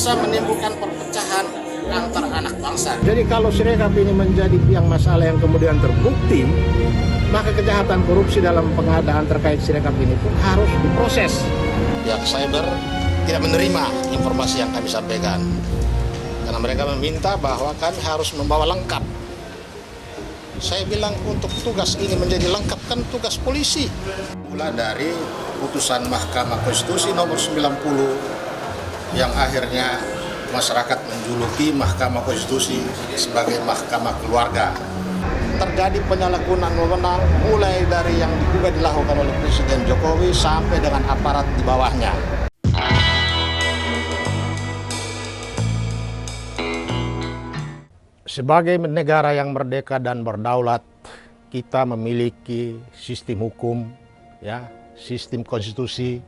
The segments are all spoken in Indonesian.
bisa menimbulkan perpecahan antar anak bangsa. Jadi kalau Sirekap ini menjadi tiang masalah yang kemudian terbukti, maka kejahatan korupsi dalam pengadaan terkait Sirekap ini pun harus diproses. Pihak cyber tidak menerima informasi yang kami sampaikan, karena mereka meminta bahwa kami harus membawa lengkap. Saya bilang untuk tugas ini menjadi lengkap kan tugas polisi. Mulai dari putusan Mahkamah Konstitusi nomor 90 yang akhirnya masyarakat menjuluki Mahkamah Konstitusi sebagai Mahkamah Keluarga. Terjadi penyalahgunaan wewenang mulai dari yang juga dilakukan oleh Presiden Jokowi sampai dengan aparat di bawahnya. Sebagai negara yang merdeka dan berdaulat, kita memiliki sistem hukum, sistem konstitusi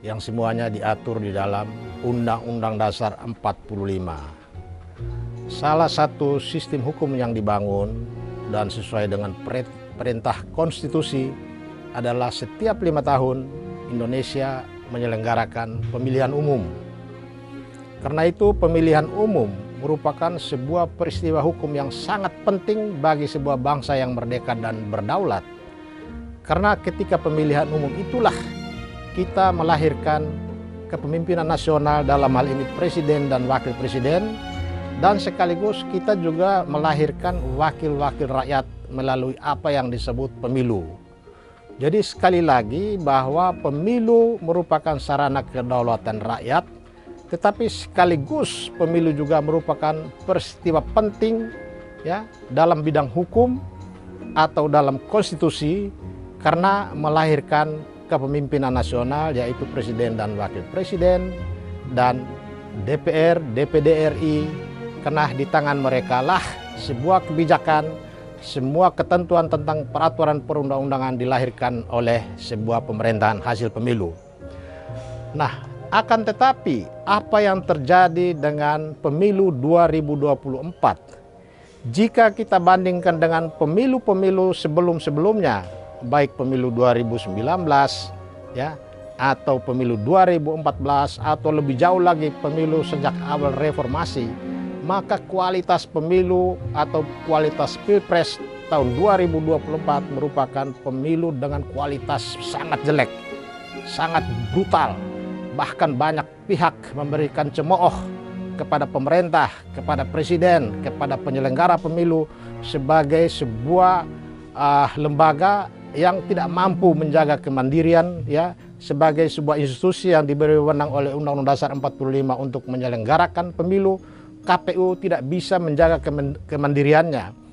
yang semuanya diatur di dalam Undang-Undang Dasar 45. Salah satu sistem hukum yang dibangun dan sesuai dengan perintah konstitusi adalah setiap 5 tahun Indonesia menyelenggarakan pemilihan umum. Karena itu pemilihan umum merupakan sebuah peristiwa hukum yang sangat penting bagi sebuah bangsa yang merdeka dan berdaulat. Karena ketika pemilihan umum itulah kita melahirkan kepemimpinan nasional, dalam hal ini presiden dan wakil presiden, dan sekaligus kita juga melahirkan wakil-wakil rakyat melalui apa yang disebut pemilu. Jadi sekali lagi bahwa pemilu merupakan sarana kedaulatan rakyat, tetapi sekaligus pemilu juga merupakan peristiwa penting dalam bidang hukum atau dalam konstitusi, karena melahirkan kepemimpinan nasional yaitu presiden dan wakil presiden, dan DPR, DPD RI, karena di tangan mereka lah sebuah kebijakan, semua ketentuan tentang peraturan perundang-undangan dilahirkan oleh sebuah pemerintahan hasil pemilu. Nah, akan tetapi apa yang terjadi dengan pemilu 2024 jika kita bandingkan dengan pemilu-pemilu sebelum-sebelumnya, baik pemilu 2019 atau pemilu 2014 atau lebih jauh lagi pemilu sejak awal reformasi, maka kualitas pemilu atau kualitas pilpres tahun 2024 merupakan pemilu dengan kualitas sangat jelek, sangat brutal. Bahkan banyak pihak memberikan cemooh kepada pemerintah, kepada presiden, kepada penyelenggara pemilu sebagai sebuah lembaga yang tidak mampu menjaga kemandirian, sebagai sebuah institusi yang diberi wewenang oleh Undang-Undang Dasar 45 untuk menyelenggarakan pemilu. KPU tidak bisa menjaga kemandiriannya.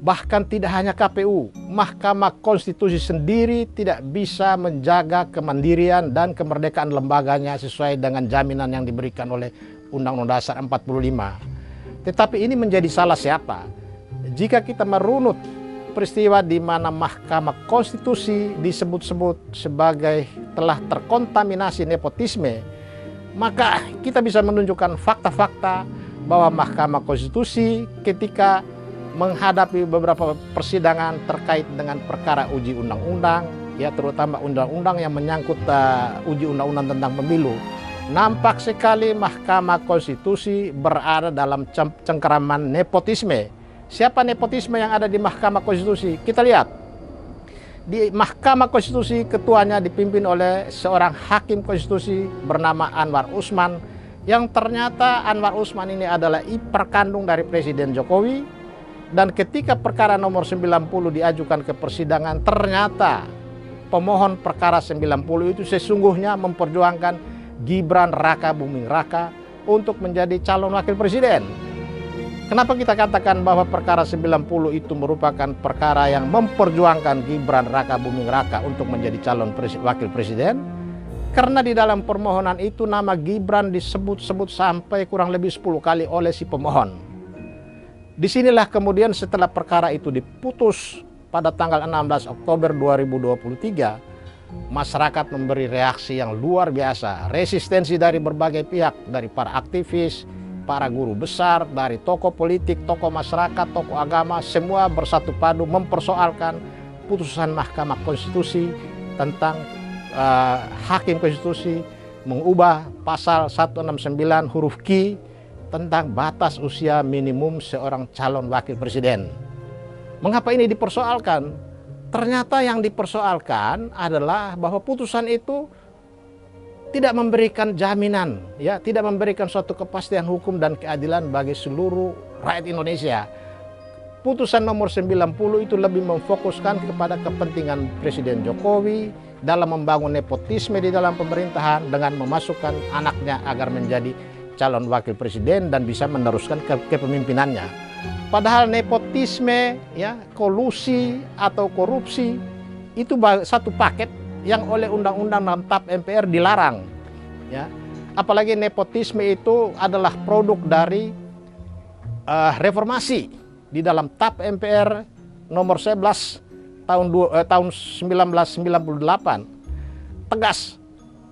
Bahkan tidak hanya KPU, Mahkamah Konstitusi sendiri tidak bisa menjaga kemandirian dan kemerdekaan lembaganya sesuai dengan jaminan yang diberikan oleh Undang-Undang Dasar 45. Tetapi ini menjadi salah siapa? Jika kita merunut peristiwa di mana Mahkamah Konstitusi disebut-sebut sebagai telah terkontaminasi nepotisme, maka kita bisa menunjukkan fakta-fakta bahwa Mahkamah Konstitusi ketika menghadapi beberapa persidangan terkait dengan perkara uji undang-undang, terutama undang-undang yang menyangkut uji undang-undang tentang pemilu, nampak sekali Mahkamah Konstitusi berada dalam cengkeraman nepotisme. Siapa nepotisme yang ada di Mahkamah Konstitusi? Kita lihat. Di Mahkamah Konstitusi ketuanya dipimpin oleh seorang hakim konstitusi bernama Anwar Usman, yang ternyata Anwar Usman ini adalah ipar kandung dari Presiden Jokowi. Dan ketika perkara nomor 90 diajukan ke persidangan, ternyata pemohon perkara 90 itu sesungguhnya memperjuangkan Gibran Raka Buming Raka untuk menjadi calon wakil presiden. Kenapa kita katakan bahwa perkara 90 itu merupakan perkara yang memperjuangkan Gibran Raka Buming Raka untuk menjadi calon wakil presiden? Karena di dalam permohonan itu nama Gibran disebut-sebut sampai kurang lebih 10 kali oleh si pemohon. Disinilah kemudian setelah perkara itu diputus pada tanggal 16 Oktober 2023, masyarakat memberi reaksi yang luar biasa. Resistensi dari berbagai pihak, dari para aktivis, para guru besar, dari tokoh politik, tokoh masyarakat, tokoh agama, semua bersatu padu mempersoalkan putusan Mahkamah Konstitusi tentang hakim konstitusi mengubah pasal 169 huruf Q tentang batas usia minimum seorang calon wakil presiden. Mengapa ini dipersoalkan? Ternyata yang dipersoalkan adalah bahwa putusan itu tidak memberikan jaminan, ya, tidak memberikan suatu kepastian hukum dan keadilan bagi seluruh rakyat Indonesia. Putusan nomor 90 itu lebih memfokuskan kepada kepentingan Presiden Jokowi dalam membangun nepotisme di dalam pemerintahan dengan memasukkan anaknya agar menjadi calon wakil presiden dan bisa meneruskan kepemimpinannya. Padahal nepotisme, ya, kolusi atau korupsi itu satu paket yang oleh undang-undang dan TAP MPR dilarang, ya. Apalagi nepotisme itu adalah produk dari reformasi di dalam TAP MPR nomor 11 tahun 1998 tegas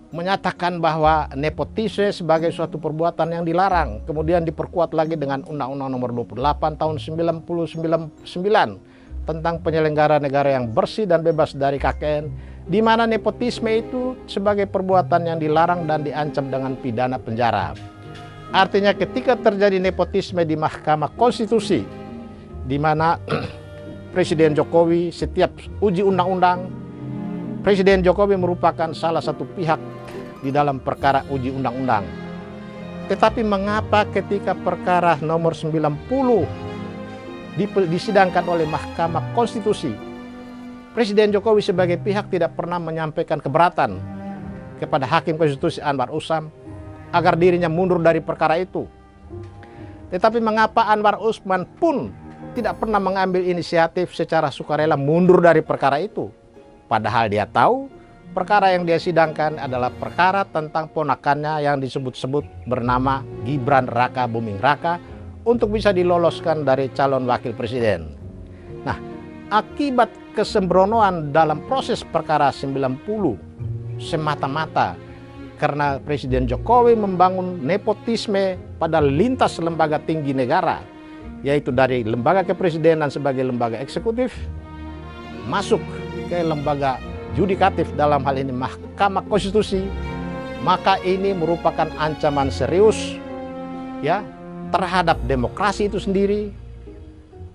menyatakan bahwa nepotisme sebagai suatu perbuatan yang dilarang, kemudian diperkuat lagi dengan Undang-Undang nomor 28 tahun 1999 tentang penyelenggara negara yang bersih dan bebas dari KKN, di mana nepotisme itu sebagai perbuatan yang dilarang dan diancam dengan pidana penjara. Artinya ketika terjadi nepotisme di Mahkamah Konstitusi, di mana Presiden Jokowi setiap uji undang-undang, Presiden Jokowi merupakan salah satu pihak di dalam perkara uji undang-undang. Tetapi mengapa ketika perkara nomor 90 disidangkan oleh Mahkamah Konstitusi, Presiden Jokowi sebagai pihak tidak pernah menyampaikan keberatan kepada Hakim Konstitusi Anwar Usman agar dirinya mundur dari perkara itu. Tetapi mengapa Anwar Usman pun tidak pernah mengambil inisiatif secara sukarela mundur dari perkara itu? Padahal dia tahu perkara yang dia sidangkan adalah perkara tentang ponakannya yang disebut-sebut bernama Gibran Raka Buming Raka untuk bisa diloloskan dari calon wakil presiden. Nah, akibat kesembronoan dalam proses perkara 90 semata-mata karena Presiden Jokowi membangun nepotisme pada lintas lembaga tinggi negara, yaitu dari lembaga kepresidenan sebagai lembaga eksekutif masuk ke lembaga yudikatif, dalam hal ini Mahkamah Konstitusi, maka ini merupakan ancaman serius, ya, terhadap demokrasi itu sendiri,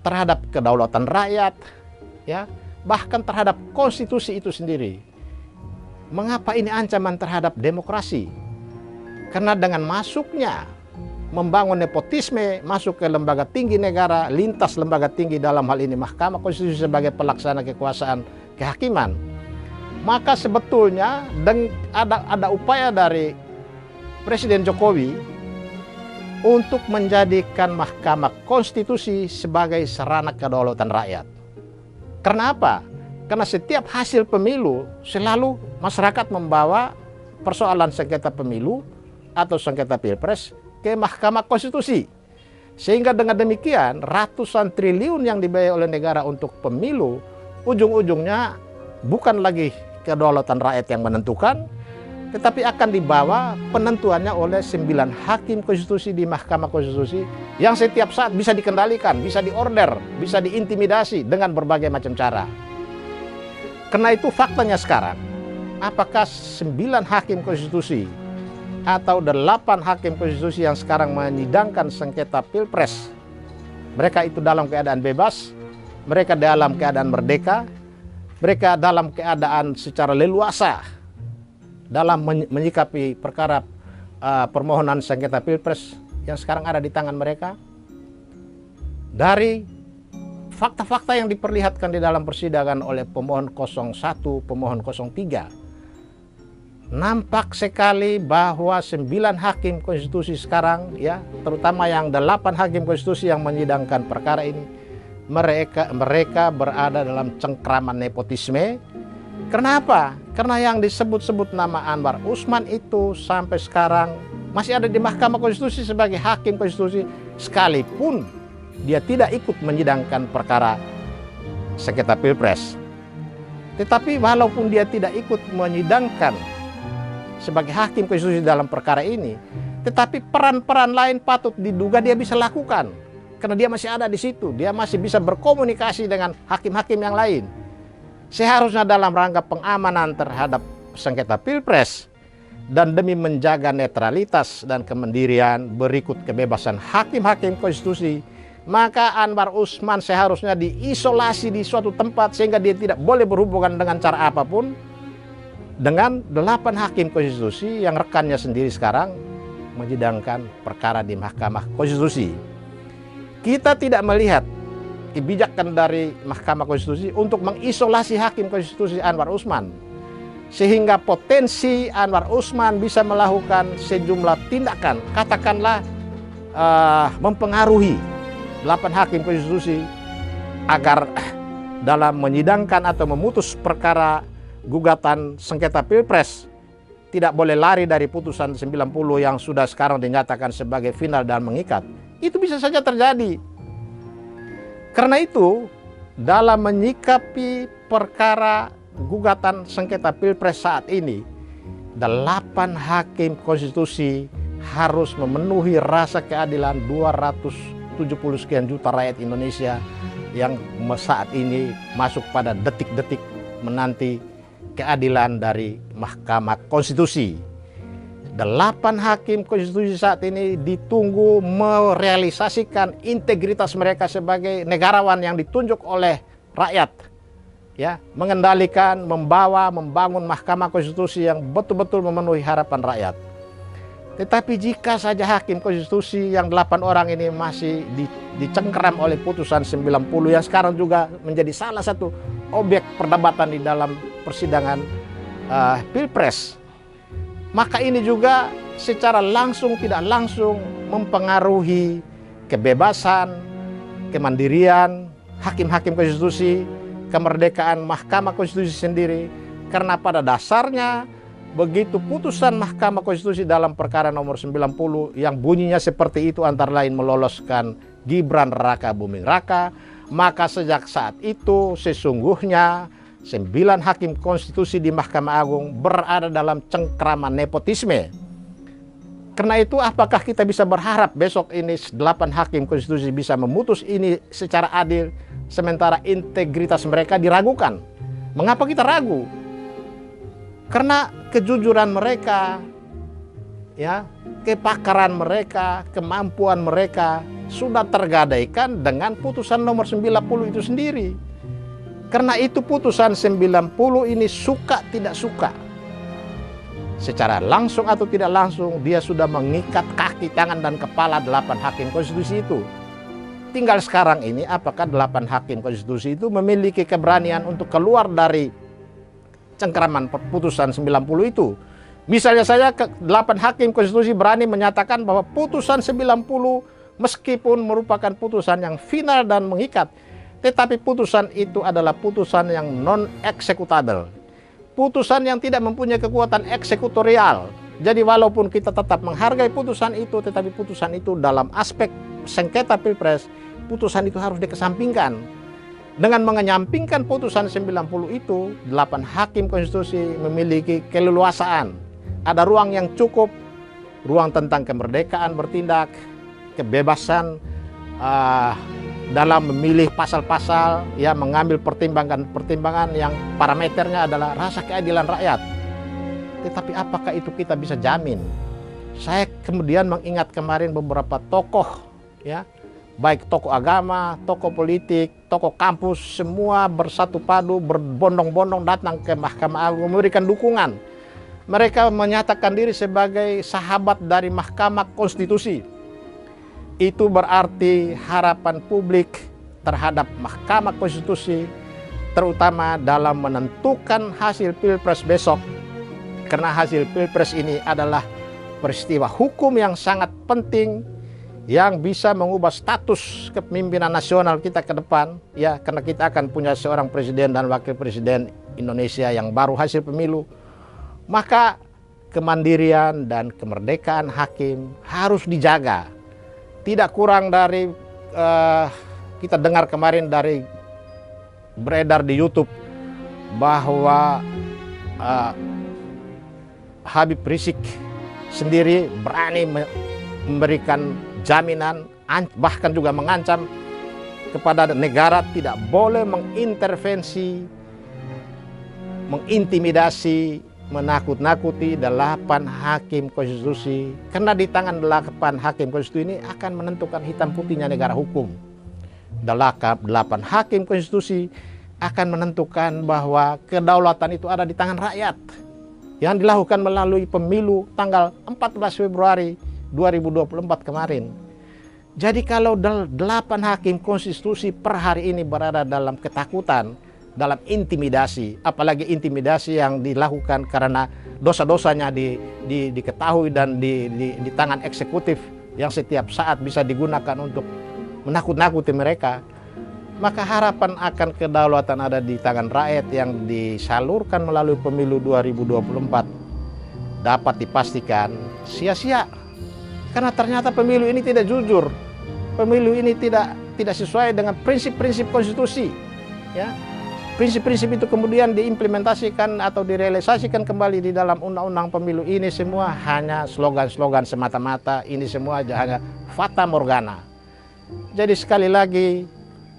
terhadap kedaulatan rakyat, ya, bahkan terhadap konstitusi itu sendiri. Mengapa ini ancaman terhadap demokrasi? Karena dengan masuknya membangun nepotisme masuk ke lembaga tinggi negara, lintas lembaga tinggi, dalam hal ini Mahkamah Konstitusi sebagai pelaksana kekuasaan kehakiman, maka sebetulnya ada upaya dari Presiden Jokowi untuk menjadikan Mahkamah Konstitusi sebagai sarana kedaulatan rakyat. Karena apa? Karena setiap hasil pemilu selalu masyarakat membawa persoalan sengketa pemilu atau sengketa pilpres ke Mahkamah Konstitusi. Sehingga dengan demikian ratusan triliun yang dibayar oleh negara untuk pemilu ujung-ujungnya bukan lagi kedaulatan rakyat yang menentukan, tetapi akan dibawa penentuannya oleh 9 hakim konstitusi di Mahkamah Konstitusi yang setiap saat bisa dikendalikan, bisa diorder, bisa diintimidasi dengan berbagai macam cara. Karena itu faktanya sekarang, apakah 9 hakim konstitusi atau 8 hakim konstitusi yang sekarang menyidangkan sengketa pilpres, mereka itu dalam keadaan bebas, mereka dalam keadaan merdeka, mereka dalam keadaan secara leluasa dalam menyikapi perkara permohonan sengketa pilpres yang sekarang ada di tangan mereka? Dari fakta-fakta yang diperlihatkan di dalam persidangan oleh pemohon 01, pemohon 03, nampak sekali bahwa 9 hakim konstitusi sekarang, ya, terutama yang 8 hakim konstitusi yang menyidangkan perkara ini, mereka berada dalam cengkraman nepotisme. Kenapa? Karena yang disebut-sebut nama Anwar Usman itu sampai sekarang masih ada di Mahkamah Konstitusi sebagai hakim konstitusi, sekalipun dia tidak ikut menyidangkan perkara sengketa pilpres. Tetapi walaupun dia tidak ikut menyidangkan sebagai hakim konstitusi dalam perkara ini, tetapi peran-peran lain patut diduga dia bisa lakukan. Karena dia masih ada di situ, dia masih bisa berkomunikasi dengan hakim-hakim yang lain. Seharusnya dalam rangka pengamanan terhadap sengketa pilpres, dan demi menjaga netralitas dan kemandirian berikut kebebasan hakim-hakim konstitusi, maka Anwar Usman seharusnya diisolasi di suatu tempat sehingga dia tidak boleh berhubungan dengan cara apapun dengan 8 hakim konstitusi yang rekannya sendiri sekarang menyidangkan perkara di Mahkamah Konstitusi. Kita tidak melihat kebijakan dari Mahkamah Konstitusi untuk mengisolasi hakim konstitusi Anwar Usman, sehingga potensi Anwar Usman bisa melakukan sejumlah tindakan, katakanlah mempengaruhi 8 hakim konstitusi agar dalam menyidangkan atau memutus perkara gugatan sengketa Pilpres tidak boleh lari dari putusan 90 yang sudah sekarang dinyatakan sebagai final dan mengikat. Itu bisa saja terjadi. Karena itu, dalam menyikapi perkara gugatan sengketa Pilpres saat ini, 8 hakim konstitusi harus memenuhi rasa keadilan 270 sekian juta rakyat Indonesia yang saat ini masuk pada detik-detik menanti keadilan dari Mahkamah Konstitusi. 8 hakim konstitusi saat ini ditunggu merealisasikan integritas mereka sebagai negarawan yang ditunjuk oleh rakyat, ya, mengendalikan, membangun Mahkamah Konstitusi yang betul-betul memenuhi harapan rakyat. Tetapi jika saja hakim konstitusi yang 8 orang ini masih dicengkeram oleh putusan 90 yang sekarang juga menjadi salah satu objek perdebatan di dalam persidangan Pilpres, maka ini juga secara langsung tidak langsung mempengaruhi kebebasan, kemandirian hakim-hakim konstitusi, kemerdekaan Mahkamah Konstitusi sendiri. Karena pada dasarnya begitu putusan Mahkamah Konstitusi dalam perkara nomor 90 yang bunyinya seperti itu antara lain meloloskan Gibran Raka Buming Raka, maka sejak saat itu sesungguhnya 9 hakim konstitusi di Mahkamah Agung berada dalam cengkraman nepotisme. Karena itu apakah kita bisa berharap besok ini 8 hakim konstitusi bisa memutus ini secara adil sementara integritas mereka diragukan? Mengapa kita ragu? Karena kejujuran mereka, ya, kepakaran mereka, kemampuan mereka sudah tergadaikan dengan putusan nomor 90 itu sendiri. Karena itu putusan 90 ini suka tidak suka, secara langsung atau tidak langsung dia sudah mengikat kaki, tangan, dan kepala 8 hakim konstitusi itu. Tinggal sekarang ini apakah 8 hakim konstitusi itu memiliki keberanian untuk keluar dari cengkraman putusan 90 itu. Misalnya saja 8 hakim konstitusi berani menyatakan bahwa putusan 90 meskipun merupakan putusan yang final dan mengikat, tetapi putusan itu adalah putusan yang non-eksekutable. Putusan yang tidak mempunyai kekuatan eksekutorial. Jadi walaupun kita tetap menghargai putusan itu, tetapi putusan itu dalam aspek sengketa Pilpres, putusan itu harus dikesampingkan. Dengan mengenyampingkan putusan 90 itu, 8 hakim konstitusi memiliki keleluasaan. Ada ruang yang cukup, ruang tentang kemerdekaan bertindak, kebebasan dalam memilih pasal-pasal, ya, mengambil pertimbangan yang parameternya adalah rasa keadilan rakyat. Tetapi apakah itu kita bisa jamin? Saya kemudian mengingat kemarin beberapa tokoh, ya, baik tokoh agama, tokoh politik, tokoh kampus, semua bersatu padu, berbondong-bondong datang ke Mahkamah Agung memberikan dukungan. Mereka menyatakan diri sebagai sahabat dari Mahkamah Konstitusi. Itu berarti harapan publik terhadap Mahkamah Konstitusi, terutama dalam menentukan hasil Pilpres besok. Karena hasil Pilpres ini adalah peristiwa hukum yang sangat penting yang bisa mengubah status kepemimpinan nasional kita ke depan, ya, karena kita akan punya seorang presiden dan wakil presiden Indonesia yang baru hasil pemilu. Maka kemandirian dan kemerdekaan hakim harus dijaga. Tidak kurang dari kita dengar kemarin dari beredar di YouTube bahwa Habib Rizik sendiri berani memberikan jaminan, bahkan juga mengancam kepada negara tidak boleh mengintervensi, mengintimidasi menakut-nakuti 8 hakim konstitusi, karena di tangan 8 hakim konstitusi ini akan menentukan hitam putihnya negara hukum. 8 hakim konstitusi akan menentukan bahwa kedaulatan itu ada di tangan rakyat, yang dilakukan melalui pemilu tanggal 14 Februari 2024 kemarin. Jadi kalau 8 hakim konstitusi per hari ini berada dalam ketakutan, dalam intimidasi, apalagi intimidasi yang dilakukan karena dosa-dosanya diketahui dan di tangan eksekutif yang setiap saat bisa digunakan untuk menakut-nakuti mereka, maka harapan akan kedaulatan ada di tangan rakyat yang disalurkan melalui pemilu 2024 dapat dipastikan sia-sia. Karena ternyata pemilu ini tidak jujur, pemilu ini tidak sesuai dengan prinsip-prinsip konstitusi, ya. Prinsip-prinsip itu kemudian diimplementasikan atau direalisasikan kembali di dalam undang-undang pemilu. Ini semua hanya slogan-slogan semata-mata, ini semua hanya fata morgana. Jadi sekali lagi,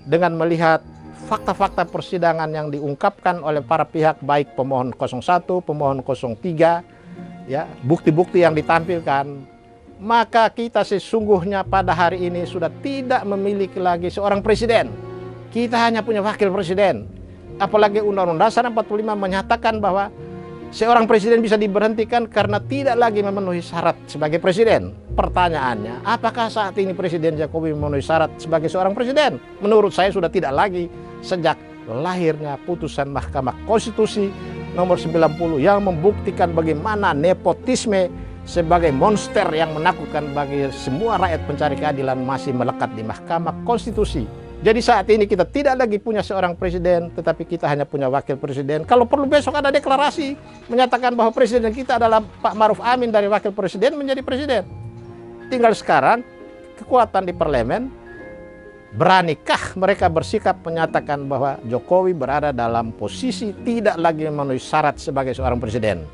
dengan melihat fakta-fakta persidangan yang diungkapkan oleh para pihak, baik pemohon 01, pemohon 03, ya, bukti-bukti yang ditampilkan, maka kita sesungguhnya pada hari ini sudah tidak memiliki lagi seorang presiden. Kita hanya punya wakil presiden. Apalagi Undang-Undang Dasar 45 menyatakan bahwa seorang presiden bisa diberhentikan karena tidak lagi memenuhi syarat sebagai presiden. Pertanyaannya, apakah saat ini Presiden Jokowi memenuhi syarat sebagai seorang presiden? Menurut saya sudah tidak lagi sejak lahirnya putusan Mahkamah Konstitusi nomor 90 yang membuktikan bagaimana nepotisme sebagai monster yang menakutkan bagi semua rakyat pencari keadilan masih melekat di Mahkamah Konstitusi. Jadi saat ini kita tidak lagi punya seorang presiden, tetapi kita hanya punya wakil presiden. Kalau perlu besok ada deklarasi menyatakan bahwa presiden kita adalah Pak Maruf Amin dari wakil presiden menjadi presiden. Tinggal sekarang kekuatan di parlemen, beranikah mereka bersikap menyatakan bahwa Jokowi berada dalam posisi tidak lagi memenuhi syarat sebagai seorang presiden.